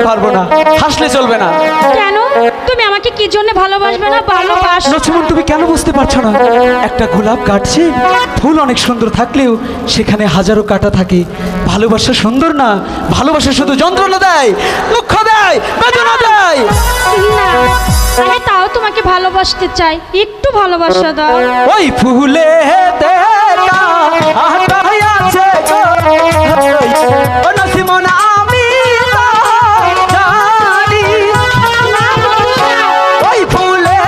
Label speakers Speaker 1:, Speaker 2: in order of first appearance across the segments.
Speaker 1: পারবো না, হাসলে চলবে না।
Speaker 2: কেন? তুমি আমাকে কি জন্য ভালোবাসবে না? ভালোবাসো।
Speaker 1: নচিমন, তুমি কেন বুঝতে পারছো না? একটা গোলাপ কাটছে, ফুল অনেক সুন্দর থাকলেও সেখানে হাজারো কাঁটা থাকে। ভালোবাসা সুন্দর না, ভালোবাসা শুধু যন্ত্রণা দেয়, দুঃখ দেয়, বেদনা দেয়।
Speaker 2: না, আমি তাও তোমাকে ভালোবাসতে চাই, একটু ভালোবাসা দাও।
Speaker 1: ওই ফুলে নচিমন, আমি জানি ওই ফুলে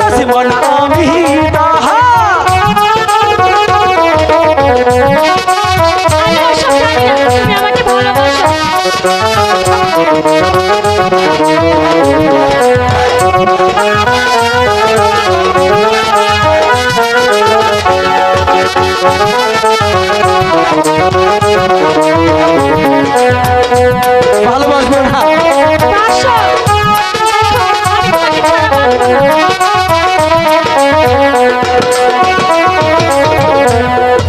Speaker 1: নচিমন, আমি
Speaker 2: আমি ওসব জানি না, তুমি আমাকে ভালোবাসো।
Speaker 1: ভালোবাসবো না।
Speaker 2: বাসো। দেখো, আমি তোমাকে ছাড়া বাঁচবো না।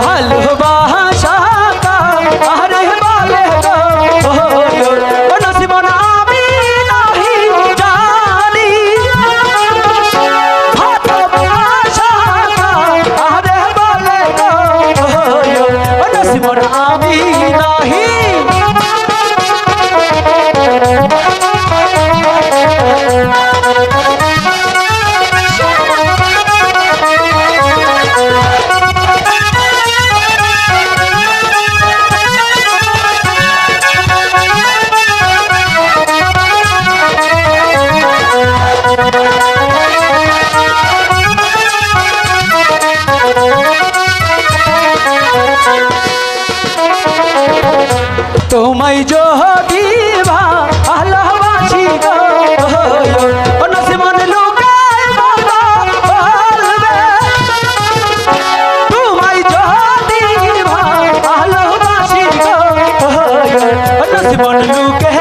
Speaker 1: ভালোবাসা আরে বলে গো ও নচিমন, আমি নাহি জানি ভালোবাসা আরে বলে গো ও নচিমন, আমি নাহি। তোমায় যদি ভালোবাসি গো ও নচিমন, লুকায় বলবে। তোমায় যদি ভালোবাসি গো ও নচিমন, লুকে